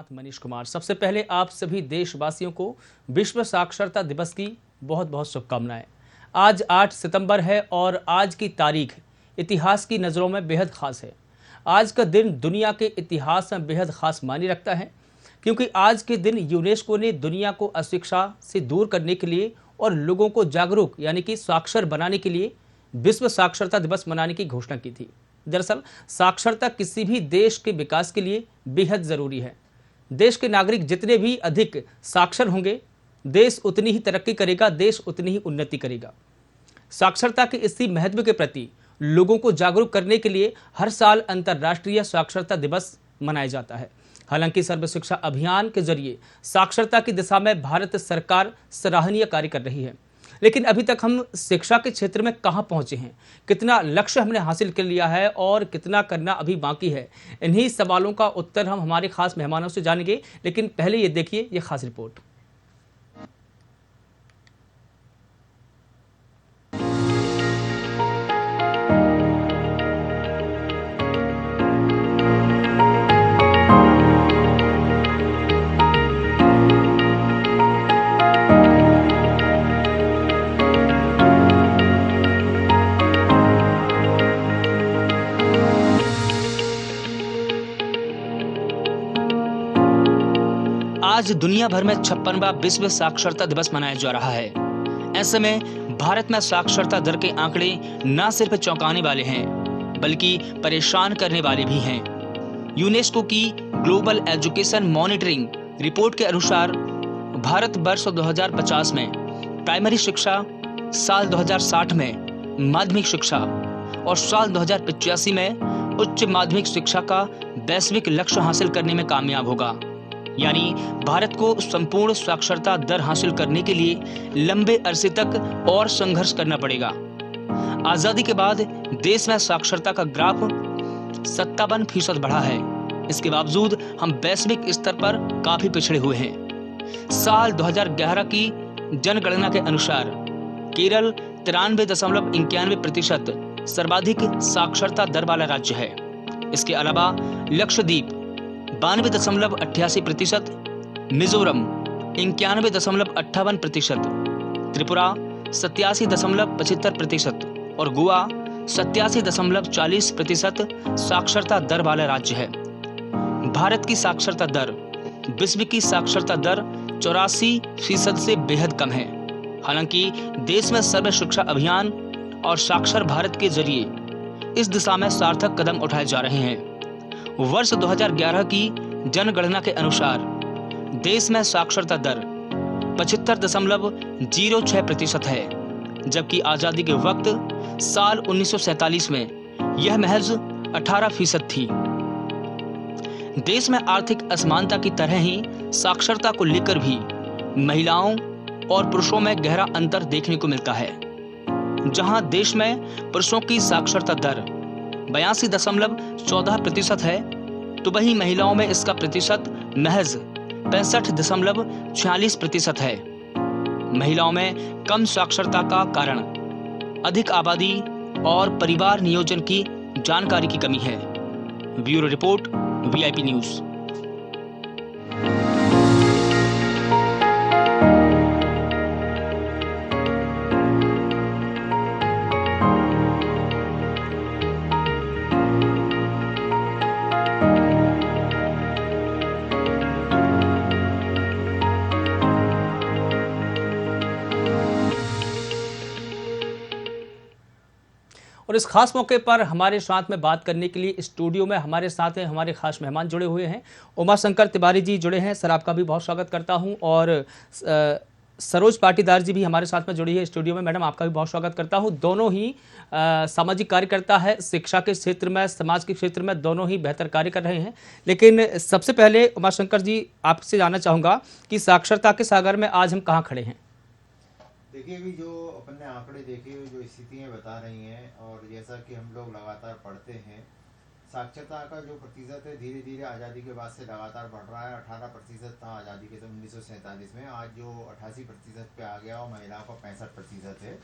साथ मनीष कुमार। सबसे पहले आप सभी देशवासियों को विश्व साक्षरता दिवस की बहुत बहुत शुभकामनाएं। आज 8 सितंबर है और आज की तारीख इतिहास की नज़रों में बेहद खास है। आज का दिन दुनिया के इतिहास में बेहद खास मायने रखता है, क्योंकि आज के दिन यूनेस्को ने दुनिया को अशिक्षा से दूर करने के लिए और लोगों को जागरूक यानी कि साक्षर बनाने के लिए विश्व साक्षरता दिवस मनाने की घोषणा की थी। दरअसल साक्षरता किसी भी देश के विकास के लिए बेहद जरूरी है। देश के नागरिक जितने भी अधिक साक्षर होंगे, देश उतनी ही तरक्की करेगा, देश उतनी ही उन्नति करेगा। साक्षरता के इसी महत्व के प्रति लोगों को जागरूक करने के लिए हर साल अंतर्राष्ट्रीय साक्षरता दिवस मनाया जाता है। हालांकि सर्व शिक्षा अभियान के जरिए साक्षरता की दिशा में भारत सरकार सराहनीय कार्य कर रही है, लेकिन अभी तक हम शिक्षा के क्षेत्र में कहां पहुंचे हैं, कितना लक्ष्य हमने हासिल कर लिया है और कितना करना अभी बाकी है। इन्हीं सवालों का उत्तर हम हमारे खास मेहमानों से जानेंगे, लेकिन पहले ये देखिए ये खास रिपोर्ट। आज दुनिया भर में 56वां विश्व साक्षरता दिवस मनाया जा रहा है। ऐसे में भारत में साक्षरता दर के आंकड़े न सिर्फ चौंकाने वाले हैं, बल्कि परेशान करने वाले भी हैं। यूनेस्को की ग्लोबल एजुकेशन मॉनिटरिंग रिपोर्ट के अनुसार भारत वर्ष 2050 में प्राइमरी शिक्षा, साल 2060 में माध्यमिक शिक्षा और साल 2085 में उच्च माध्यमिक शिक्षा का वैश्विक लक्ष्य हासिल करने में कामयाब होगा। यानी भारत को संपूर्ण साक्षरता दर हासिल करने के लिए लंबे अरसे तक और संघर्ष करना पड़ेगा। आजादी के बाद देश में साक्षरता का ग्राफ 57% बढ़ा है। इसके बावजूद हम वैश्विक स्तर पर काफी पिछड़े हुए हैं। साल 2011 की जनगणना के अनुसार केरल 93.91% सर्वाधिक साक्षरता दर वाला राज्य है। इसके अलावा लक्षद्वीप 92.88%, मिजोरम 91.58%, त्रिपुरा 87.75% और गोवा 87.40% साक्षरता दर वाला राज्य है। भारत की साक्षरता दर विश्व की साक्षरता दर 84% से बेहद कम है। हालांकि देश में सर्व शिक्षा अभियान और साक्षर भारत के जरिए इस दिशा में सार्थक कदम उठाए जा रहे हैं। वर्ष 2011 की जनगणना के अनुसार देश में साक्षरता दर 75.06% है, जबकि आजादी के वक्त साल 1947 में यह महज 18% थी। देश में आर्थिक असमानता की तरह ही साक्षरता को लेकर भी महिलाओं और पुरुषों में गहरा अंतर देखने को मिलता है। जहां देश में पुरुषों की साक्षरता दर 82.14% है, तो वहीं महिलाओं में इसका प्रतिशत महज 65.46% है। महिलाओं में कम साक्षरता का कारण अधिक आबादी और परिवार नियोजन की जानकारी की कमी है। Bureau report, VIP news. और इस खास मौके पर हमारे साथ में बात करने के लिए स्टूडियो में हमारे साथ हैं हमारे खास मेहमान जुड़े हुए हैं। उमाशंकर तिवारी जी जुड़े हैं, सर आपका भी बहुत स्वागत करता हूं। और सरोज पाटीदार जी भी हमारे साथ में जुड़ी है स्टूडियो में, मैडम आपका भी बहुत स्वागत करता हूं। दोनों ही सामाजिक कार्यकर्ता है, शिक्षा के क्षेत्र में, समाज के क्षेत्र में दोनों ही बेहतर कार्य कर रहे हैं। लेकिन सबसे पहले उमाशंकर जी आपसे जानना चाहूँगा कि साक्षरता के सागर में आज हम कहाँ खड़े हैं। देखिए, अभी जो अपन ने आंकड़े देखे, जो स्थितियाँ बता रही हैं, और जैसा कि हम लोग लगातार पढ़ते हैं, साक्षरता का जो प्रतिशत है धीरे धीरे आज़ादी के बाद से लगातार बढ़ रहा है। 18% था आज़ादी के 1947 में, आज जो 88% पे आ गया और महिलाओं का 65% है।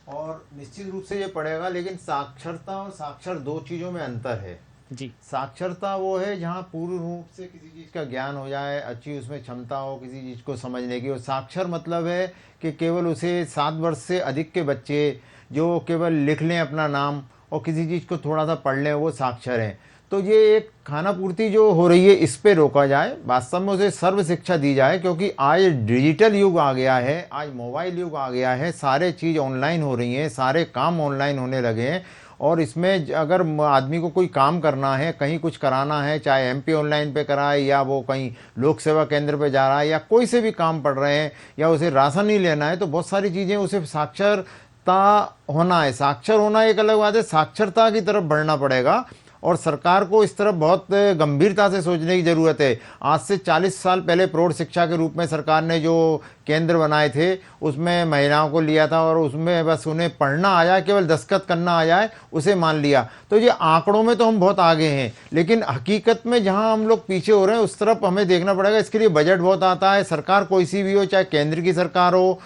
और निश्चित रूप से ये पड़ेगा, लेकिन साक्षरता और साक्षर दो चीज़ों में अंतर है। जी। साक्षरता वो है जहाँ पूर्ण रूप से किसी चीज़ का ज्ञान हो जाए, अच्छी उसमें क्षमता हो किसी चीज़ को समझने की। और साक्षर मतलब है कि केवल उसे 7 वर्ष से अधिक के बच्चे जो केवल लिख लें अपना नाम और किसी चीज़ को थोड़ा सा पढ़ लें, वो साक्षर हैं। तो ये एक खाना पूर्ति जो हो रही है, इस पे रोका जाए, वास्तव में उसे सर्व शिक्षा दी जाए, क्योंकि आज डिजिटल युग आ गया है, आज मोबाइल युग आ गया है, सारे चीज़ ऑनलाइन हो रही हैं, सारे काम ऑनलाइन होने लगे हैं। और इसमें अगर आदमी को कोई काम करना है, कहीं कुछ कराना है, चाहे एमपी ऑनलाइन पे कराए या वो कहीं लोक सेवा केंद्र पे जा रहा है या कोई से भी काम पढ़ रहे हैं या उसे राशन ही लेना है, तो बहुत सारी चीज़ें उसे साक्षरता होना है। साक्षर होना एक अलग बात है, साक्षरता की तरफ बढ़ना पड़ेगा और सरकार को इस तरफ बहुत गंभीरता से सोचने की ज़रूरत है। आज से 40 साल पहले प्रौढ़ शिक्षा के रूप में सरकार ने जो केंद्र बनाए थे, उसमें महिलाओं को लिया था और उसमें बस उन्हें पढ़ना आ जाए, केवल दस्तखत करना आ जाए, उसे मान लिया। तो ये आंकड़ों में तो हम बहुत आगे हैं, लेकिन हकीकत में जहां हम लोग पीछे हो रहे हैं उस तरफ हमें देखना पड़ेगा। इसके लिए बजट बहुत आता है। सरकार कोई सी भी हो, चाहे केंद्र की सरकार हो,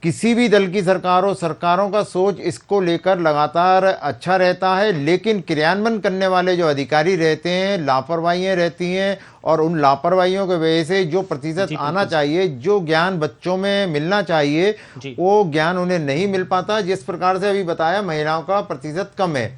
किसी भी दल की सरकार हो, सरकारों का सोच इसको लेकर लगातार अच्छा रहता है, लेकिन क्रियान्वयन करने वाले जो अधिकारी रहते हैं, लापरवाहियां रहती हैं और उन लापरवाहियों की वजह से जो प्रतिशत आना चाहिए, जो ज्ञान बच्चों में मिलना चाहिए, वो ज्ञान उन्हें नहीं मिल पाता। जिस प्रकार से अभी बताया, महिलाओं का प्रतिशत कम है।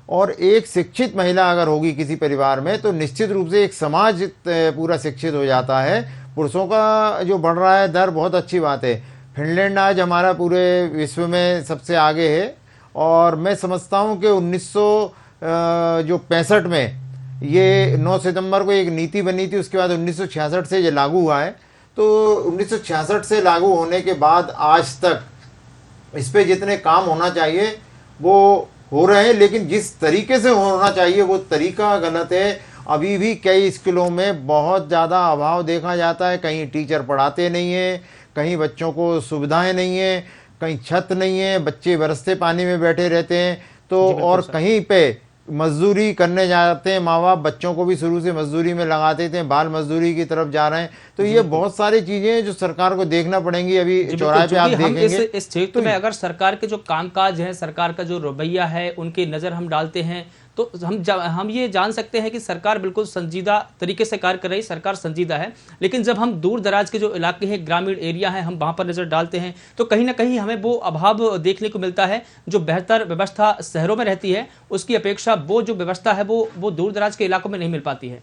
और एक शिक्षित महिला अगर होगी किसी परिवार में, तो निश्चित रूप से एक समाज पूरा शिक्षित हो जाता है। पुरुषों का जो बढ़ रहा है दर, बहुत अच्छी बात है। फिनलैंड आज हमारा पूरे विश्व में सबसे आगे है और मैं समझता हूँ कि 1965 में ये 9 सितंबर को एक नीति बनी थी, उसके बाद 1966 से ये लागू हुआ है। तो 1966 से लागू होने के बाद आज तक इस पे जितने काम होना चाहिए वो हो रहे हैं, लेकिन जिस तरीके से होना चाहिए वो तरीका गलत है। अभी भी कई स्कूलों में बहुत ज़्यादा अभाव देखा जाता है। कहीं टीचर पढ़ाते नहीं हैं, कहीं बच्चों को सुविधाएं नहीं है, कहीं छत नहीं है, बच्चे बरसते पानी में बैठे रहते हैं। तो और कहीं पे मजदूरी करने जाते हैं, माँ बाप बच्चों को भी शुरू से मजदूरी में लगा देते हैं, बाल मजदूरी की तरफ जा रहे हैं। तो ये बहुत सारी चीजें हैं जो सरकार को देखना पड़ेंगी। अभी चौराहे पे आप देखेंगे इस क्षेत्र में अगर सरकार के जो कामकाज है, सरकार का जो रवैया है, उनकी नजर हम डालते हैं तो हम ये जान सकते हैं कि सरकार बिल्कुल संजीदा तरीके से कार्य कर रही, सरकार संजीदा है। लेकिन जब हम दूर दराज के जो इलाके हैं, ग्रामीण एरिया है, हम वहां पर नजर डालते हैं तो कहीं ना कहीं हमें वो अभाव देखने को मिलता है। जो बेहतर व्यवस्था शहरों में रहती है, उसकी अपेक्षा वो जो व्यवस्था है वो दूर दराज के इलाकों में नहीं मिल पाती है।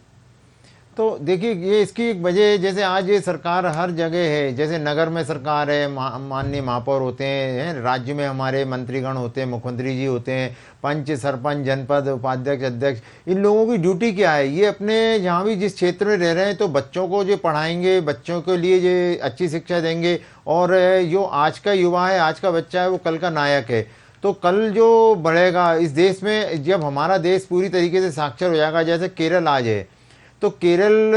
तो देखिए, ये इसकी एक वजह, जैसे आज ये सरकार हर जगह है, जैसे नगर में सरकार है, माननीय महापौर होते हैं, राज्य में हमारे मंत्रीगण होते हैं, मुख्यमंत्री जी होते हैं, पंच, सरपंच, जनपद उपाध्यक्ष, अध्यक्ष, इन लोगों की ड्यूटी क्या है? ये अपने जहाँ भी जिस क्षेत्र में रह रहे हैं तो बच्चों को जो पढ़ाएंगे, बच्चों के लिए जो अच्छी शिक्षा देंगे। और जो आज का युवा है, आज का बच्चा है, वो कल का नायक है। तो कल जो बढ़ेगा इस देश में, जब हमारा देश पूरी तरीके से साक्षर हो जाएगा, जैसे केरल आज है, तो केरल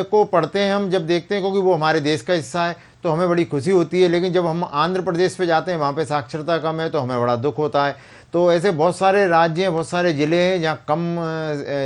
को पढ़ते हैं हम, जब देखते हैं, क्योंकि वो हमारे देश का हिस्सा है, तो हमें बड़ी खुशी होती है। लेकिन जब हम आंध्र प्रदेश पे जाते हैं, वहाँ पे साक्षरता कम है, तो हमें बड़ा दुख होता है। तो ऐसे बहुत सारे राज्य हैं, बहुत सारे ज़िले हैं जहाँ कम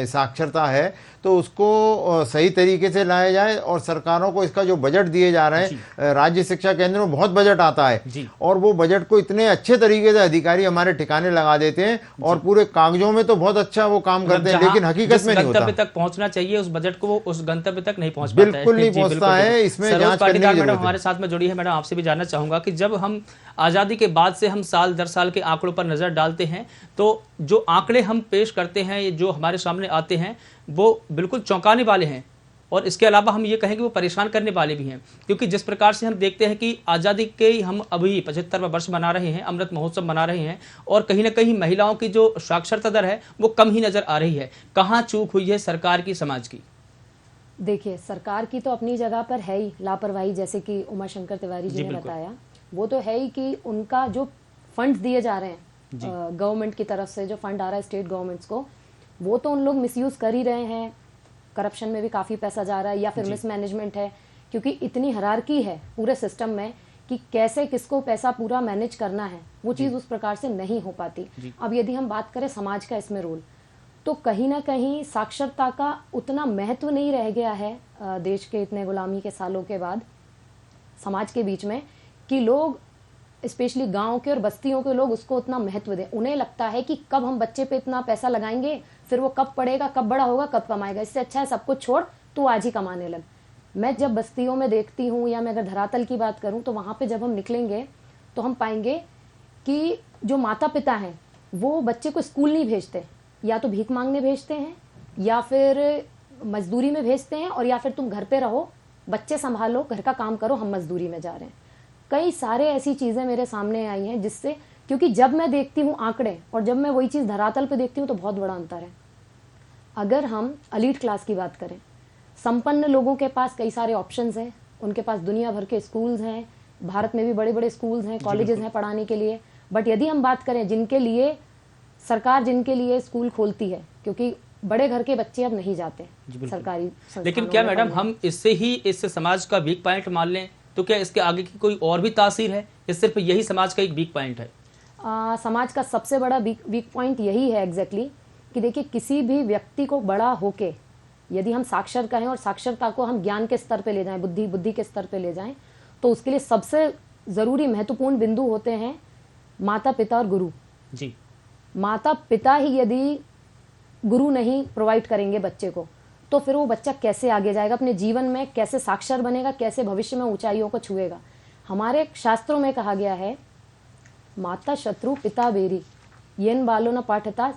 साक्षरता है, तो उसको सही तरीके से लाया जाए। और सरकारों को इसका जो बजट दिए जा रहे हैं, राज्य शिक्षा केंद्र में बहुत बजट आता है और वो बजट को इतने अच्छे तरीके से अधिकारी हमारे ठिकाने लगा देते हैं और पूरे कागजों में तो बहुत अच्छा वो काम करते हैं, लेकिन हकीकत में नहीं होता। गंतव्य तक पहुंचना चाहिए उस बजट को, वो उस गंतव्य तक नहीं पहुंच पाता है। बिल्कुल नहीं पहुंचता है। इसमें जांच करने की जरूरत है। मैडम हमारे साथ में जुड़ी है। मैडम, आपसे भी जानना चाहूंगा कि जब हम आजादी के बाद से हम साल दर साल के आंकड़ों पर नजर डालते हैं, तो जो आंकड़े हम पेश करते हैं, जो हमारे सामने आते हैं, वो बिल्कुल चौंकाने वाले हैं। और इसके अलावा हम ये कहेंगे वो परेशान करने वाले भी हैं, क्योंकि जिस प्रकार से हम देखते हैं कि आज़ादी के हम अभी 75वां वर्ष मना रहे हैं, अमृत महोत्सव मना रहे हैं, और कहीं ना कहीं महिलाओं की जो साक्षरता दर है वो कम ही नजर आ रही है। कहाँ चूक हुई है सरकार की, समाज की? देखिए, सरकार की तो अपनी जगह पर है ही लापरवाही, जैसे कि उमाशंकर तिवारी जी ने बताया, वो तो है ही कि उनका जो फंड्स दिए जा रहे हैं गवर्नमेंट की तरफ से, जो फंड आ रहा है स्टेट गवर्नमेंट्स को, वो तो उन लोग मिसयूज कर ही रहे हैं। करप्शन में भी काफी पैसा जा रहा है, या फिर मिसमैनेजमेंट है, क्योंकि इतनी हायरार्की है पूरे सिस्टम में कि कैसे किसको पैसा पूरा मैनेज करना है, वो चीज उस प्रकार से नहीं हो पाती। अब यदि हम बात करें समाज का इसमें रोल, तो कहीं ना कहीं साक्षरता का उतना महत्व नहीं रह गया है देश के इतने गुलामी के सालों के बाद समाज के बीच में, कि लोग स्पेशली गांव के और बस्तियों के लोग उसको उतना महत्व दें। उन्हें लगता है कि कब हम बच्चे पे इतना पैसा लगाएंगे, फिर वो कब पढ़ेगा, कब बड़ा होगा, कब कमाएगा, इससे अच्छा है सब कुछ छोड़ तू आज ही कमाने लग। मैं जब बस्तियों में देखती हूँ, या मैं अगर धरातल की बात करूँ, तो वहाँ पे जब हम निकलेंगे तो हम पाएंगे कि जो माता पिता हैं वो बच्चे को स्कूल नहीं भेजते, या तो भीख मांगने भेजते हैं, या फिर मजदूरी में भेजते हैं, और या फिर तुम घर पे रहो, बच्चे संभालो, घर का काम करो, हम मजदूरी में जा रहे हैं। कई सारे ऐसी चीज़ें मेरे सामने आई हैं जिससे, क्योंकि जब मैं देखती हूँ आंकड़े और जब मैं वही चीज़ धरातल पे देखती हूँ तो बहुत बड़ा अंतर है। अगर हम एलीट क्लास की बात करें, संपन्न लोगों के पास कई सारे ऑप्शंस हैं, उनके पास दुनिया भर के स्कूल्स हैं, भारत में भी बड़े बड़े स्कूल्स हैं, कॉलेजेस हैं पढ़ाने के लिए। बट यदि हम बात करें जिनके लिए सरकार जिनके लिए स्कूल खोलती है, क्योंकि बड़े घर के बच्चे अब नहीं जाते सरकारी, लेकिन क्या मैडम हम इससे ही इस समाज का वीक पॉइंट मान लें, तो क्या इसके आगे की कोई और भी तासीर है, या सिर्फ यही समाज का एक वीक पॉइंट है? समाज का सबसे बड़ा वीक पॉइंट यही है एग्जैक्टली कि देखिए, किसी भी व्यक्ति को बड़ा होके यदि हम साक्षर कहें और साक्षरता को हम ज्ञान के स्तर पे ले जाएं, बुद्धि के स्तर पे ले जाएं, तो उसके लिए सबसे ज़रूरी महत्वपूर्ण बिंदु होते हैं माता पिता और गुरु जी। माता पिता ही यदि गुरु नहीं प्रोवाइड करेंगे बच्चे को, तो फिर वो बच्चा कैसे आगे जाएगा अपने जीवन में, कैसे साक्षर बनेगा, कैसे भविष्य में ऊंचाइयों को छुएगा। हमारे शास्त्रों में कहा गया है, माता शत्रु पिता बेरी, येन बालो न पाठता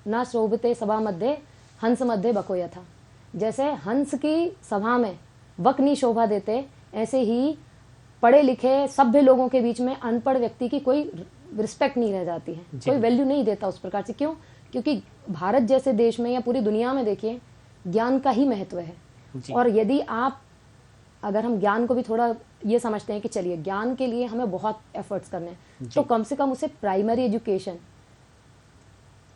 न शोभते सभा मध्य हंस मध्य बको यथा। जैसे हंस की सभा में वक नहीं शोभा देते, ऐसे ही पढ़े लिखे सभ्य लोगों के बीच में अनपढ़ व्यक्ति की कोई रिस्पेक्ट नहीं रह जाती है, कोई वैल्यू नहीं देता उस प्रकार से। क्यों? क्योंकि भारत जैसे देश में या पूरी दुनिया में देखिए, ज्ञान का ही महत्व है। और यदि आप, अगर हम ज्ञान को भी थोड़ा ये समझते हैं कि चलिए ज्ञान के लिए हमें बहुत एफर्ट्स करने हैं, तो कम से कम उसे प्राइमरी एजुकेशन,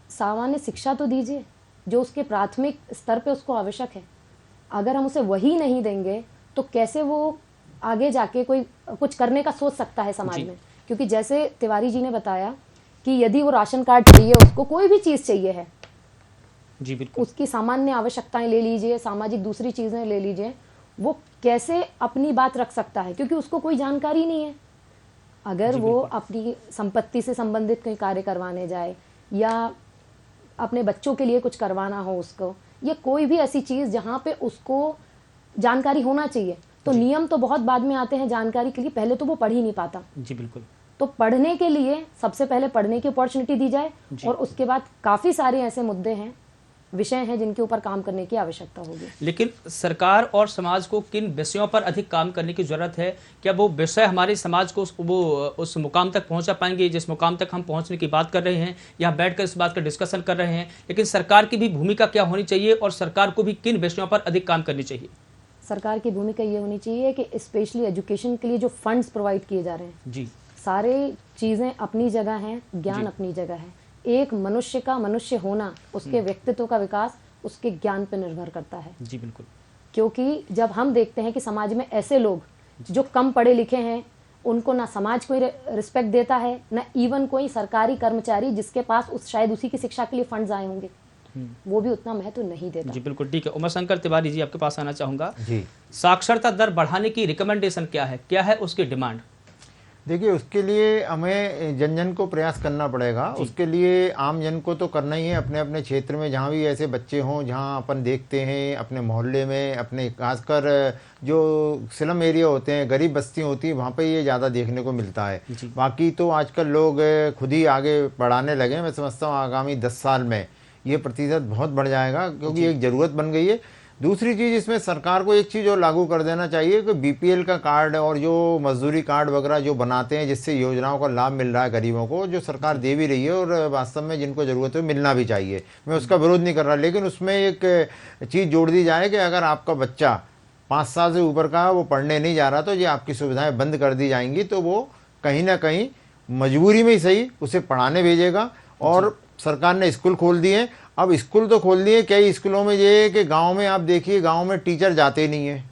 सामान्य शिक्षा तो दीजिए जो उसके प्राथमिक स्तर पे उसको आवश्यक है। अगर हम उसे वही नहीं देंगे तो कैसे वो आगे जाके कोई कुछ करने का सोच सकता है समाज में? क्योंकि जैसे तिवारी जी ने बताया कि यदि वो राशन कार्ड चाहिए, उसको कोई भी चीज़ चाहिए है जी, बिल्कुल, उसकी सामान्य आवश्यकताएं ले लीजिए, सामाजिक दूसरी चीज़ें ले लीजिए, वो कैसे अपनी बात रख सकता है? क्योंकि उसको कोई जानकारी नहीं है। अगर वो अपनी संपत्ति से संबंधित कोई कार्य करवाने जाए, या अपने बच्चों के लिए कुछ करवाना हो उसको, या कोई भी ऐसी चीज़ जहाँ पे उसको जानकारी होना चाहिए, तो नियम तो बहुत बाद में आते हैं जानकारी के लिए, पहले तो वो पढ़ ही नहीं पाता। जी बिल्कुल। तो पढ़ने के लिए सबसे पहले पढ़ने की अपॉर्चुनिटी दी जाए, और उसके बाद काफ़ी सारे ऐसे मुद्दे हैं, विषय हैं जिनके ऊपर काम करने की आवश्यकता होगी। लेकिन सरकार और समाज को किन विषयों पर अधिक काम करने की जरूरत है? क्या वो विषय हमारे समाज को वो उस मुकाम तक पहुंचा पाएंगे जिस मुकाम तक हम पहुंचने की बात कर रहे हैं, यहाँ बैठकर इस बात का डिस्कशन कर रहे हैं? लेकिन सरकार की भी भूमिका क्या होनी चाहिए, और सरकार को भी किन विषयों पर अधिक काम करनी चाहिए? सरकार की भूमिका ये होनी चाहिए कि स्पेशली एजुकेशन के लिए जो फंड्स प्रोवाइड किए जा रहे हैं जी, सारे चीज़ें अपनी जगह हैं, ज्ञान अपनी जगह है। एक मनुष्य का मनुष्य होना, उसके व्यक्तित्व का विकास उसके ज्ञान पर निर्भर करता है। जी बिल्कुल। क्योंकि जब हम देखते हैं कि समाज में ऐसे लोग जो कम पढ़े लिखे हैं, उनको ना समाज कोई रिस्पेक्ट देता है, ना इवन कोई सरकारी कर्मचारी जिसके पास शायद उसी की शिक्षा के लिए फंड्स आए होंगे, वो भी उतना महत्व नहीं देता। जी बिल्कुल, ठीक है। उमाशंकर तिवारी जी, आपके पास आना चाहूँगा। जी, साक्षरता दर बढ़ाने की रिकमेंडेशन क्या है, क्या है उसकी डिमांड? देखिए, उसके लिए हमें जन जन को प्रयास करना पड़ेगा। उसके लिए आम जन को तो करना ही है, अपने अपने क्षेत्र में जहाँ भी ऐसे बच्चे हों, जहाँ अपन देखते हैं अपने मोहल्ले में, अपने खासकर जो स्लम एरिया होते हैं, गरीब बस्ती होती है, वहाँ पे ये ज़्यादा देखने को मिलता है। बाकी तो आजकल लोग खुद ही आगे बढ़ाने लगे। मैं समझता हूँ आगामी 10 साल में ये प्रतिशत बहुत बढ़ जाएगा, क्योंकि एक ज़रूरत बन गई है। दूसरी चीज़, इसमें सरकार को एक चीज़ और लागू कर देना चाहिए कि बीपीएल का कार्ड और जो मजदूरी कार्ड वगैरह जो बनाते हैं, जिससे योजनाओं का लाभ मिल रहा है गरीबों को, जो सरकार दे भी रही है और वास्तव में जिनको ज़रूरत है मिलना भी चाहिए, मैं उसका विरोध नहीं कर रहा, लेकिन उसमें एक चीज़ जोड़ दी जाए कि अगर आपका बच्चा 5 साल से ऊपर का वो पढ़ने नहीं जा रहा, तो ये आपकी सुविधाएँ बंद कर दी जाएंगी, तो वो कहीं ना कहीं मजबूरी में ही सही उसे पढ़ाने भेजेगा। और सरकार ने स्कूल खोल दिए। अब स्कूल तो खोल दिए, कई स्कूलों में ये है कि गांव में आप देखिए, गांव में टीचर जाते नहीं है,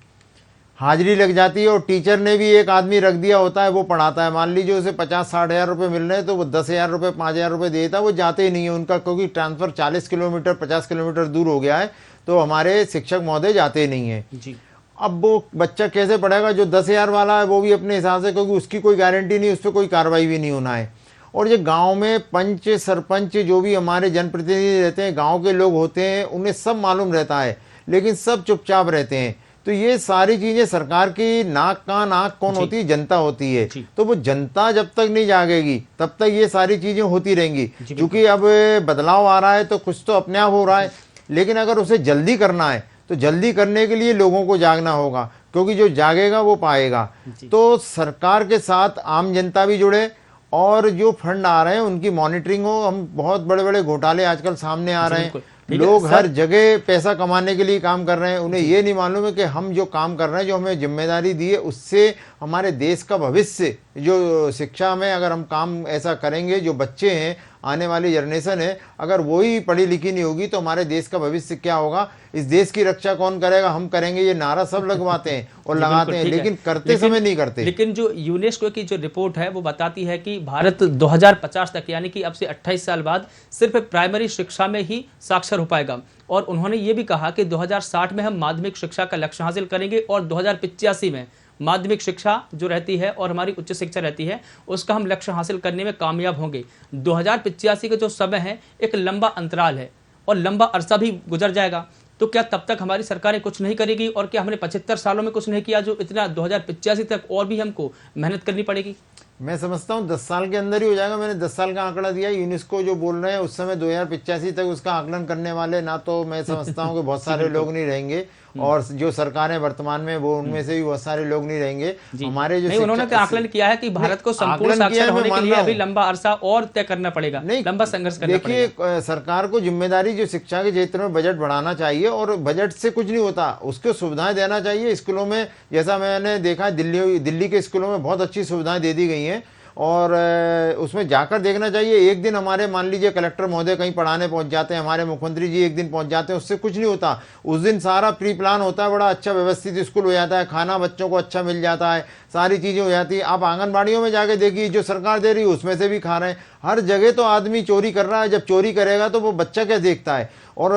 हाजिरी लग जाती है, और टीचर ने भी एक आदमी रख दिया होता है, वो पढ़ाता है। मान लीजिए उसे 50-60 हज़ार रुपये मिल रहे हैं, तो वो 10,000 रुपये 5,000 रुपये देता है, वो जाते ही नहीं है उनका, क्योंकि ट्रांसफ़र 40 किलोमीटर 50 किलोमीटर दूर हो गया है, तो हमारे शिक्षक महोदय जाते नहीं हैं। अब वो बच्चा कैसे पढ़ेगा? जो 10,000 वाला है वो भी अपने हिसाब से, क्योंकि उसकी कोई गारंटी नहीं, उस पर कोई कार्रवाई भी नहीं होना है। और ये गांव में पंच सरपंच जो भी हमारे जनप्रतिनिधि रहते हैं, गांव के लोग होते हैं, उन्हें सब मालूम रहता है, लेकिन सब चुपचाप रहते हैं। तो ये सारी चीजें सरकार की नाक कान आंख कौन होती है? जनता होती है। तो वो जनता जब तक नहीं जागेगी तब तक ये सारी चीजें होती रहेंगी। क्योंकि अब बदलाव आ रहा है तो कुछ तो अपने आप हो रहा है, लेकिन अगर उसे जल्दी करना है तो जल्दी करने के लिए लोगों को जागना होगा, क्योंकि जो जागेगा वो पाएगा। तो सरकार के साथ आम जनता भी जुड़े और जो फंड आ रहे हैं उनकी मॉनिटरिंग हो। हम बहुत बड़े बड़े घोटाले आजकल सामने आ रहे हैं, लोग हर जगह पैसा कमाने के लिए काम कर रहे हैं। उन्हें ये नहीं मालूम है कि हम जो काम कर रहे हैं, जो हमें जिम्मेदारी दी है, उससे हमारे देश का भविष्य, जो शिक्षा में अगर हम काम ऐसा करेंगे, जो बच्चे हैं, आने वाली जनरेशन है, अगर वही पढ़ी लिखी नहीं होगी तो हमारे देश का भविष्य क्या होगा? इस देश की रक्षा कौन करेगा? हम करेंगे। ये नारा सब लगवाते हैं और लगाते हैं, लेकिन करते समय नहीं करते। लेकिन जो यूनेस्को की जो रिपोर्ट है वो बताती है कि भारत 2050 तक, यानी कि अब से 28 साल बाद, सिर्फ प्राइमरी शिक्षा में ही साक्षर हो पाएगा। और उन्होंने ये भी कहा कि 2060 में हम माध्यमिक शिक्षा का लक्ष्य हासिल करेंगे और 2085 में माध्यमिक शिक्षा जो रहती है और हमारी उच्च शिक्षा रहती है उसका हम लक्ष्य हासिल करने में कामयाब होंगे। 2085 का जो समय है एक लंबा अंतराल है और लंबा अरसा भी गुजर जाएगा। तो क्या तब तक हमारी सरकारें कुछ नहीं करेगी? और क्या हमने 75 सालों में कुछ नहीं किया जो इतना 2085 तक और भी हमको मेहनत करनी पड़ेगी? मैं समझता हूँ 10 साल के अंदर ही हो जाएगा। मैंने 10 साल का आंकड़ा दिया। यूनेस्को जो बोल रहे हैं उस समय 2085 तक उसका आकलन करने वाले ना तो मैं समझता हूँ कि बहुत सारे लोग नहीं रहेंगे, और जो सरकारें वर्तमान में वो उनमें से भी बहुत सारे लोग नहीं रहेंगे। हमारे जो उन्होंने तो आकलन किया है कि भारत को संपूर्ण साक्षर होने के लिए अभी लंबा अरसा और तय करना पड़ेगा, लंबा संघर्ष करना पड़ेगा। देखिए, सरकार को जिम्मेदारी जो शिक्षा के क्षेत्र में बजट बढ़ाना चाहिए, और बजट से कुछ नहीं होता, उसको सुविधाएं देना चाहिए। स्कूलों में जैसा मैंने देखा दिल्ली के स्कूलों में बहुत अच्छी सुविधाएं दे दी गई हैं, और उसमें जाकर देखना चाहिए। एक दिन हमारे मान लीजिए कलेक्टर महोदय कहीं पढ़ाने पहुंच जाते हैं, हमारे मुख्यमंत्री जी एक दिन पहुंच जाते हैं, उससे कुछ नहीं होता। उस दिन सारा प्री प्लान होता है, बड़ा अच्छा व्यवस्थित स्कूल हो जाता है, खाना बच्चों को अच्छा मिल जाता है, सारी चीजें हो जाती है। आप आंगनबाड़ियों में जाके देखिए, जो सरकार दे रही है उसमें से भी खा रहे हैं। हर जगह तो आदमी चोरी कर रहा है। जब चोरी करेगा तो वो बच्चा क्या देखता है? और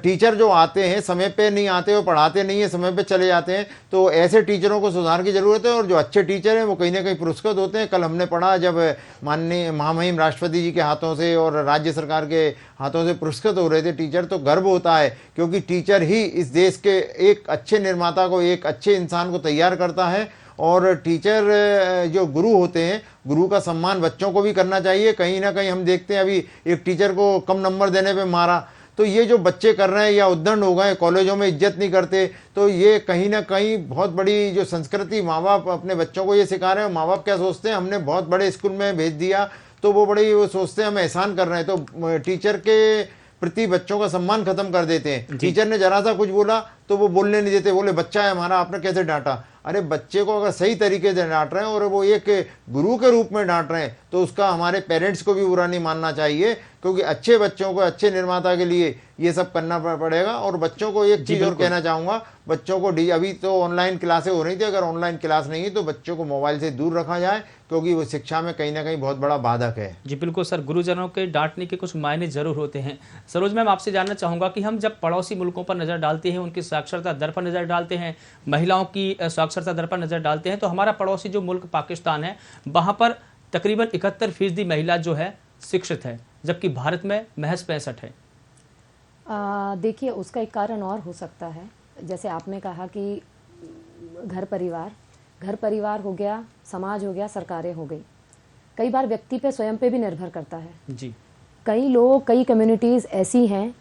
टीचर जो आते हैं समय पे नहीं आते, वो पढ़ाते नहीं है, समय पे चले जाते हैं। तो ऐसे टीचरों को सुधार की जरूरत है, और जो अच्छे टीचर हैं वो कहीं ना कहीं पुरस्कृत होते हैं। कल हमने पढ़ा जब माननीय महामहिम राष्ट्रपति जी के हाथों से और राज्य सरकार के हाथों से पुरस्कृत हो रहे थे टीचर, तो गर्व होता है, क्योंकि टीचर ही इस देश के एक अच्छे निर्माता को, एक अच्छे इंसान को तैयार करता है। और टीचर जो गुरु होते हैं, गुरु का सम्मान बच्चों को भी करना चाहिए। कहीं ना कहीं हम देखते हैं अभी एक टीचर को कम नंबर देने पे मारा, तो ये जो बच्चे कर रहे हैं या उद्दंड हो गए, कॉलेजों में इज्जत नहीं करते, तो ये कहीं ना कहीं बहुत बड़ी जो संस्कृति, माँ बाप अपने बच्चों को ये सिखा रहे हैं। माँ बाप क्या सोचते हैं, हमने बहुत बड़े स्कूल में भेज दिया तो वो बड़ी वो सोचते हैं हम एहसान कर रहे हैं, तो टीचर के प्रति बच्चों का सम्मान खत्म कर देते हैं। टीचर ने जरा सा कुछ बोला तो वो बोलने नहीं देते, बोले बच्चा है हमारा, आपने कैसे डांटा? अरे बच्चे को अगर सही तरीके से डांट रहे हैं और वो एक गुरु के रूप में डांट रहे हैं तो उसका हमारे पेरेंट्स को भी बुरा नहीं मानना चाहिए, क्योंकि अच्छे बच्चों को, अच्छे निर्माता के लिए ये सब करना पड़ेगा। और बच्चों को एक चीज और कहना चाहूंगा, बच्चों को अभी तो ऑनलाइन क्लासें हो रही थी, अगर ऑनलाइन क्लास नहीं है तो बच्चों को मोबाइल से दूर रखा जाए, क्योंकि वो शिक्षा में कहीं ना कहीं बहुत बड़ा बाधक है। जी बिल्कुल सर, गुरुजनों के डांटने के कुछ मायने जरूर होते हैं। सरोज मैम, आपसे जानना चाहूंगा कि हम जब पड़ोसी मुल्कों पर नजर डालते हैं, उनकी साक्षरता दर पर नजर डालते हैं, महिलाओं की साक्षरता दर पर नजर डालते हैं, तो हमारा पड़ोसी जो मुल्क पाकिस्तान है, वहां पर तकरीबन 71% महिला जो है शिक्षित है, जबकि भारत में महज 65 है। देखिए, उसका एक कारण और हो सकता है। जैसे आपने कहा कि घर परिवार हो गया, समाज हो गया, सरकारें हो गई। कई बार व्यक्ति पे, स्वयं पे भी निर्भर करता है। जी, कई लोग, कई कम्युनिटीज़ ऐसी हैं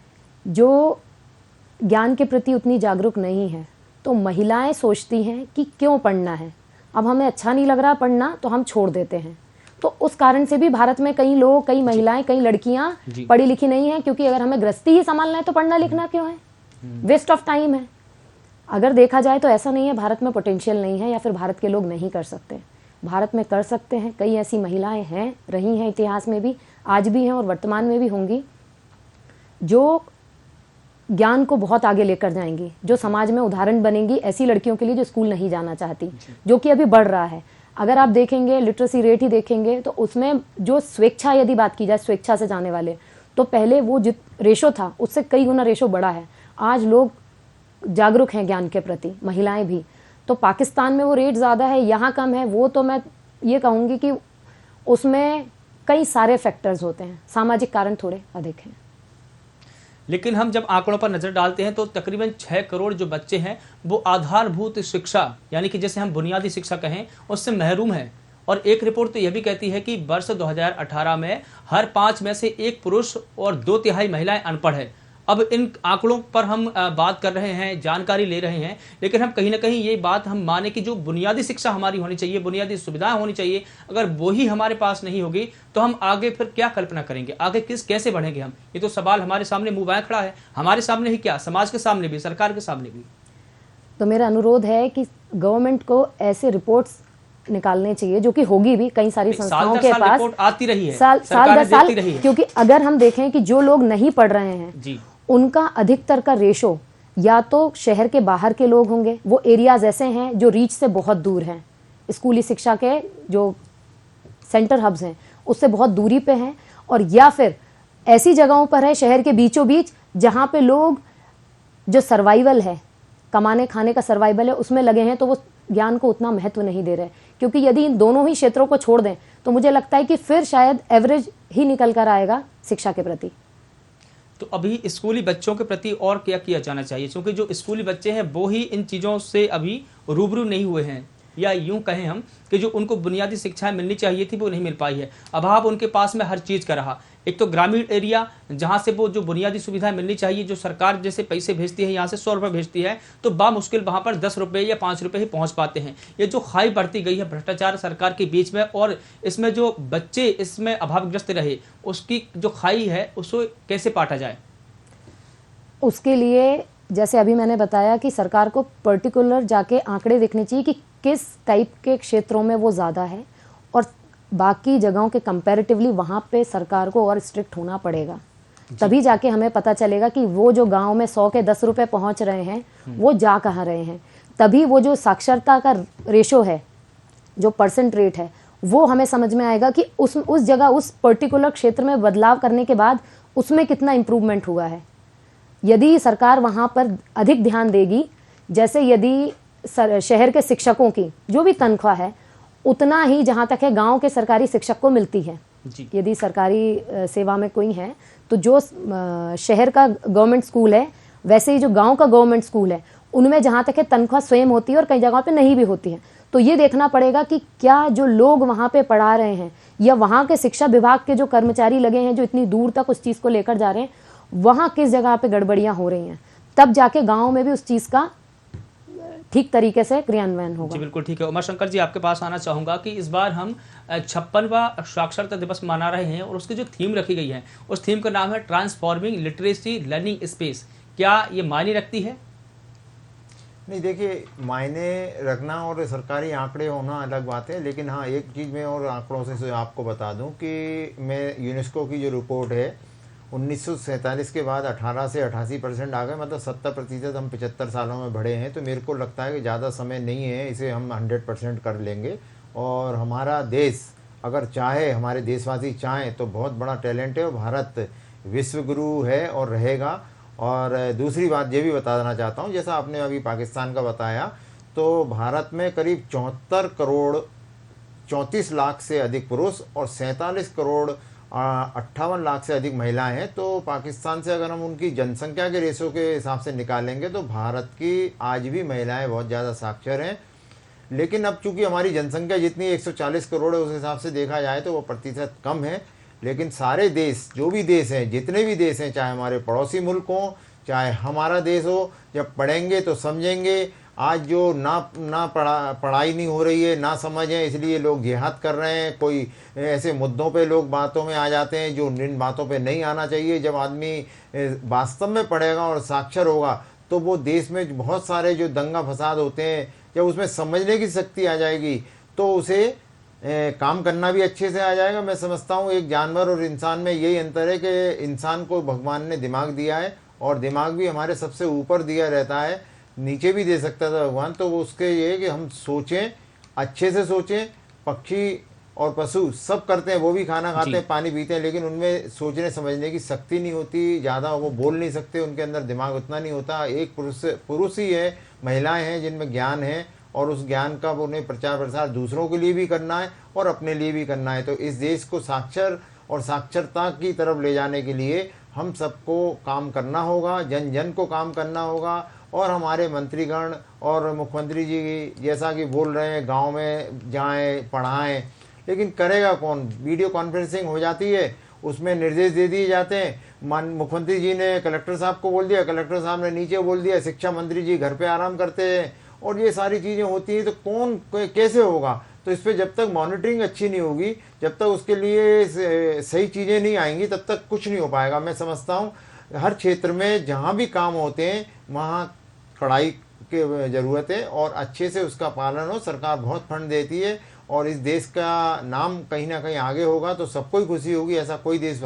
जो ज्ञान के प्रति उतनी जागरूक नहीं है, तो महिलाएं सोचती हैं कि क्यों पढ़ना है, अब हमें अच्छा नहीं लग रहा पढ़ना तो हम छोड़ देते हैं। तो उस कारण से भी भारत में कई लोग, कई महिलाएं, कई लड़कियां पढ़ी लिखी नहीं है, क्योंकि अगर हमें गृहस्थी ही संभालना है तो पढ़ना लिखना क्यों है, वेस्ट ऑफ टाइम है। अगर देखा जाए तो ऐसा नहीं है भारत में पोटेंशियल नहीं है या फिर भारत के लोग नहीं कर सकते, भारत में कर सकते हैं। कई ऐसी महिलाएं हैं, रही हैं इतिहास में भी, आज भी हैं और वर्तमान में भी होंगी, जो ज्ञान को बहुत आगे लेकर जाएंगी, जो समाज में उदाहरण बनेंगी ऐसी लड़कियों के लिए जो स्कूल नहीं जाना चाहती, जो कि अभी बढ़ रहा है। अगर आप देखेंगे, लिटरेसी रेट ही देखेंगे तो उसमें जो स्वेच्छा, यदि बात की जाए स्वेच्छा से जाने वाले, तो पहले वो जित रेशो था उससे कई गुना रेशो बढ़ा है। आज लोग जागरूक हैं ज्ञान के प्रति, महिलाएं भी। तो पाकिस्तान में वो रेट ज़्यादा है, यहाँ कम है, वो तो मैं ये कहूँगी कि उसमें कई सारे फैक्टर्स होते हैं, सामाजिक कारण थोड़े अधिक हैं। लेकिन हम जब आंकड़ों पर नजर डालते हैं तो तकरीबन 6 करोड़ जो बच्चे हैं वो आधारभूत शिक्षा यानी कि जैसे हम बुनियादी शिक्षा कहें उससे महरूम हैं। और एक रिपोर्ट तो यह भी कहती है कि वर्ष 2018 में हर 5 में से 1 पुरुष और 2 तिहाई महिलाएं अनपढ़ है। अब इन आंकड़ों पर हम बात कर रहे हैं, जानकारी ले रहे हैं, लेकिन हम कहीं ना कहीं ये बात हम माने कि जो बुनियादी शिक्षा हमारी होनी चाहिए, बुनियादी सुविधाएं होनी चाहिए, अगर वो ही हमारे पास नहीं होगी तो हम आगे फिर क्या कल्पना करेंगे, आगे कैसे बढ़ेंगे हम? ये तो सवाल हमारे सामने मुंह बाएं खड़ा है, हमारे सामने ही क्या, समाज के सामने भी, सरकार के सामने भी। तो मेरा अनुरोध है कि गवर्नमेंट को ऐसे रिपोर्ट्स निकालने चाहिए, जो कि होगी भी, कई सारी संस्थाओं के पास रिपोर्ट आती रही है, साल सरकारें दर साल, देती रही है। क्योंकि अगर हम देखें कि जो लोग नहीं पढ़ रहे हैं जी, उनका अधिकतर का रेशो या तो शहर के बाहर के लोग होंगे, वो एरियाज ऐसे हैं जो रीच से बहुत दूर हैं, स्कूली शिक्षा के जो सेंटर हब्स हैं उससे बहुत दूरी पे हैं, और या फिर ऐसी जगहों पर है शहर के बीचों बीच जहाँ पे लोग जो सर्वाइवल है, कमाने खाने का सर्वाइवल है, उसमें लगे हैं, तो वो ज्ञान को उतना महत्व नहीं दे रहे। क्योंकि यदि इन दोनों ही क्षेत्रों को छोड़ दें तो मुझे लगता है कि फिर शायद एवरेज ही निकल कर आएगा शिक्षा के प्रति। तो अभी स्कूली बच्चों के प्रति और क्या किया जाना चाहिए, क्योंकि जो स्कूली बच्चे हैं वो ही इन चीज़ों से अभी रूबरू नहीं हुए हैं, या यूं कहें हम कि जो उनको बुनियादी शिक्षाएं मिलनी चाहिए थी वो नहीं मिल पाई है। अभाव उनके पास में हर चीज़ का रहा। एक तो ग्रामीण एरिया जहां से वो जो बुनियादी सुविधाएं मिलनी चाहिए, जो सरकार जैसे पैसे भेजती है, यहाँ से 100 रुपये भेजती है, तो बामुश्किल वहां पर 10 रुपये या 5 रुपये ही पहुंच पाते हैं। ये जो खाई बढ़ती गई है भ्रष्टाचार सरकार के बीच में, और इसमें जो बच्चे इसमें अभावग्रस्त रहे, उसकी जो खाई है उसको कैसे पाटा जाए? उसके लिए जैसे अभी मैंने बताया कि सरकार को पर्टिकुलर जाके आंकड़े देखने चाहिए कि किस टाइप के क्षेत्रों में वो ज़्यादा है, और बाकी जगहों के कंपैरेटिवली वहाँ पे सरकार को और स्ट्रिक्ट होना पड़ेगा। तभी जाके हमें पता चलेगा कि वो जो गांव में 100 के 10 रुपए पहुँच रहे हैं वो जा कहाँ रहे हैं। तभी वो जो साक्षरता का रेशो है, जो परसेंट रेट है, वो हमें समझ में आएगा कि उस जगह उस पर्टिकुलर क्षेत्र में बदलाव करने के बाद उसमें कितना इम्प्रूवमेंट हुआ है। यदि सरकार वहाँ पर अधिक ध्यान देगी, जैसे यदि शहर के शिक्षकों की जो भी तनख्वाह है उतना ही जहाँ तक है गांव के सरकारी शिक्षक को मिलती है जी। यदि सरकारी सेवा में कोई है तो जो शहर का गवर्नमेंट स्कूल है, वैसे ही जो गांव का गवर्नमेंट स्कूल है उनमें जहाँ तक है तनख्वाह स्वयं होती है और कई जगहों पे नहीं भी होती है। तो ये देखना पड़ेगा कि क्या जो लोग वहाँ पे पढ़ा रहे हैं या वहाँ के शिक्षा विभाग के जो कर्मचारी लगे हैं जो इतनी दूर तक उस चीज़ को लेकर जा रहे हैं, वहाँ किस जगह पे गड़बड़ियाँ हो रही हैं, तब जाके गाँव में भी उस चीज़ का ठीक तरीके से क्रियान्वयन होगा। जी बिल्कुल ठीक है। उमा शंकर जी, आपके पास आना चाहूँगा कि इस बार हम 56वां साक्षरता दिवस मना रहे हैं और उसकी जो थीम रखी गई है उस थीम का नाम है ट्रांसफॉर्मिंग लिटरेसी लर्निंग स्पेस। क्या ये मायने रखती है? नहीं, देखिए, मायने रखना और सरकारी आंकड़े होना अलग बात है, लेकिन हाँ एक चीज़ मैं और आंकड़ों से आपको बता दूं कि मैं यूनेस्को की जो रिपोर्ट है 1947 के बाद 18 से 88% आ गए, मतलब 70% हम 75 सालों में बढ़े हैं। तो मेरे को लगता है कि ज़्यादा समय नहीं है, इसे हम 100% कर लेंगे। और हमारा देश अगर चाहे, हमारे देशवासी चाहें तो बहुत बड़ा टैलेंट है और भारत विश्व गुरु है और रहेगा। और दूसरी बात ये भी बताना चाहता हूँ, जैसा आपने अभी पाकिस्तान का बताया, तो भारत में करीब 74 करोड़ 34 लाख से अधिक पुरुष और 47 करोड़ 58 लाख से अधिक महिलाएं हैं। तो पाकिस्तान से अगर हम उनकी जनसंख्या के रेशो के हिसाब से निकालेंगे तो भारत की आज भी महिलाएं बहुत ज़्यादा साक्षर हैं। लेकिन अब चूंकि हमारी जनसंख्या जितनी 140 करोड़ है, उस हिसाब से देखा जाए तो वो प्रतिशत कम है। लेकिन सारे देश, जो भी देश हैं, जितने भी देश हैं, चाहे हमारे पड़ोसी मुल्क हों चाहे हमारा देश हो, जब पढ़ेंगे तो समझेंगे। आज जो ना पढ़ाई नहीं हो रही है, ना समझ है, इसलिए लोग जिहाद कर रहे हैं। कोई ऐसे मुद्दों पे लोग बातों में आ जाते हैं जो इन बातों पे नहीं आना चाहिए। जब आदमी वास्तव में पढ़ेगा और साक्षर होगा तो वो देश में बहुत सारे जो दंगा फसाद होते हैं, जब उसमें समझने की शक्ति आ जाएगी तो उसे काम करना भी अच्छे से आ जाएगा। मैं समझता हूँ एक जानवर और इंसान में यही अंतर है कि इंसान को भगवान ने दिमाग दिया है और दिमाग भी हमारे सबसे ऊपर दिया रहता है, नीचे भी दे सकता था भगवान। तो वो उसके ये है कि हम सोचें, अच्छे से सोचें। पक्षी और पशु सब करते हैं, वो भी खाना खाते हैं, पानी पीते हैं, लेकिन उनमें सोचने समझने की शक्ति नहीं होती, ज़्यादा वो बोल नहीं सकते, उनके अंदर दिमाग उतना नहीं होता। एक पुरुष ही है, महिलाएं हैं जिनमें ज्ञान है, और उस ज्ञान का उन्हें प्रचार प्रसार दूसरों के लिए भी करना है और अपने लिए भी करना है। तो इस देश को साक्षर और साक्षरता की तरफ ले जाने के लिए हम सबको काम करना होगा, जन जन को काम करना होगा। और हमारे मंत्रीगण और मुख्यमंत्री जी जैसा कि बोल रहे हैं, गांव में जाएं, पढ़ाएं, लेकिन करेगा कौन? वीडियो कॉन्फ्रेंसिंग हो जाती है, उसमें निर्देश दे दिए जाते हैं। मुख्यमंत्री जी ने कलेक्टर साहब को बोल दिया, कलेक्टर साहब ने नीचे बोल दिया, शिक्षा मंत्री जी घर पे आराम करते हैं, और ये सारी चीज़ें होती हैं। तो कौन कैसे होगा? तो इस पर जब तक मॉनिटरिंग अच्छी नहीं होगी, जब तक उसके लिए सही चीज़ें नहीं आएंगी, तब तक कुछ नहीं हो पाएगा। मैं समझता हूँ हर क्षेत्र में जहाँ भी काम होते हैं वहाँ कड़ाई की ज़रूरत है, और अच्छे से उसका पालन हो। सरकार बहुत फंड देती है, और इस देश का नाम कहीं ना कहीं आगे होगा तो सबको ही खुशी होगी। ऐसा कोई देश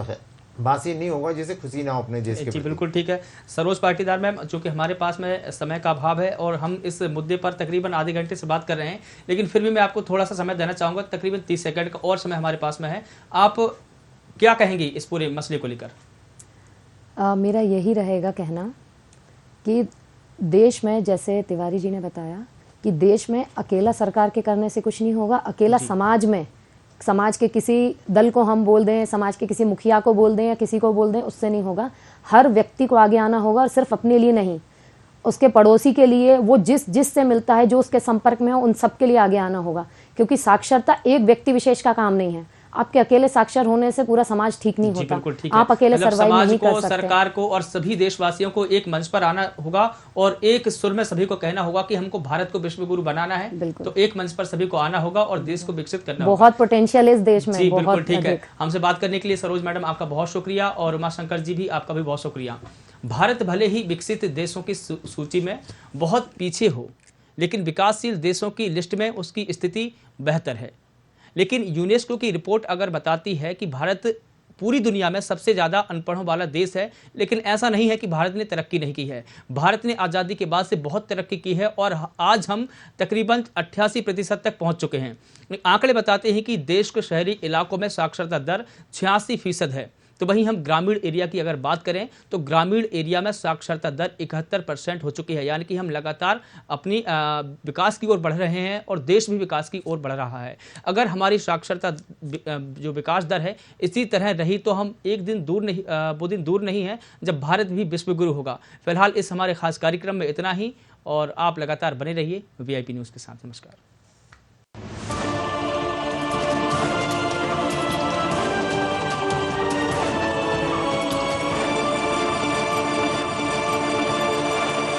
वासी नहीं होगा जिसे खुशी ना हो अपने देश के जी प्रति। बिल्कुल ठीक है। सरोज पाटीदार मैम, चूंकि हमारे पास में समय का अभाव है और हम इस मुद्दे पर तकरीबन आधे घंटे से बात कर रहे हैं, लेकिन फिर भी मैं आपको थोड़ा सा समय देना चाहूँगा, तकरीबन 30 सेकंड का और समय हमारे पास में है। आप क्या कहेंगी इस पूरे मसले को लेकर? मेरा यही रहेगा कहना कि देश में, जैसे तिवारी जी ने बताया कि देश में अकेला सरकार के करने से कुछ नहीं होगा, अकेला समाज में, समाज के किसी दल को हम बोल दें, समाज के किसी मुखिया को बोल दें या किसी को बोल दें, उससे नहीं होगा। हर व्यक्ति को आगे आना होगा, और सिर्फ अपने लिए नहीं, उसके पड़ोसी के लिए, वो जिससे मिलता है, जो उसके संपर्क में हो, उन सब के लिए आगे आना होगा। क्योंकि साक्षरता एक व्यक्ति विशेष का काम नहीं है। आपके अकेले साक्षर होने से पूरा समाज ठीक नहीं होता। आप अकेले सर्वाइव नहीं कर सकते। सरकार को और सभी देशवासियों को एक मंच पर आना होगा और एक सुर में सभी को कहना होगा कि हमको भारत को विश्व गुरु बनाना है। तो एक मंच पर सभी को आना होगा और देश को विकसित करना होगा। बहुत पोटेंशियल है इस देश में। जी बिल्कुल ठीक है। हमसे बात करने के लिए सरोज मैडम आपका बहुत शुक्रिया, और उमाशंकर जी भी आपका भी बहुत शुक्रिया। भारत भले ही विकसित देशों की सूची में बहुत पीछे हो, लेकिन विकासशील देशों की लिस्ट में उसकी स्थिति बेहतर है। लेकिन यूनेस्को की रिपोर्ट अगर बताती है कि भारत पूरी दुनिया में सबसे ज़्यादा अनपढ़ों वाला देश है, लेकिन ऐसा नहीं है कि भारत ने तरक्की नहीं की है। भारत ने आज़ादी के बाद से बहुत तरक्की की है, और आज हम तकरीबन 88% तक पहुंच चुके हैं। आंकड़े बताते हैं कि देश के शहरी इलाकों में साक्षरता दर 86% है। तो वहीं हम ग्रामीण एरिया की अगर बात करें तो ग्रामीण एरिया में साक्षरता दर 71% हो चुकी है। यानी कि हम लगातार अपनी विकास की ओर बढ़ रहे हैं और देश भी विकास की ओर बढ़ रहा है। अगर हमारी साक्षरता जो विकास दर है इसी तरह रही तो हम एक दिन दूर नहीं, वो दिन दूर नहीं है जब भारत भी विश्व गुरु होगा। फिलहाल इस हमारे खास कार्यक्रम में इतना ही, और आप लगातार बने रहिए VIP न्यूज़ के साथ। नमस्कार।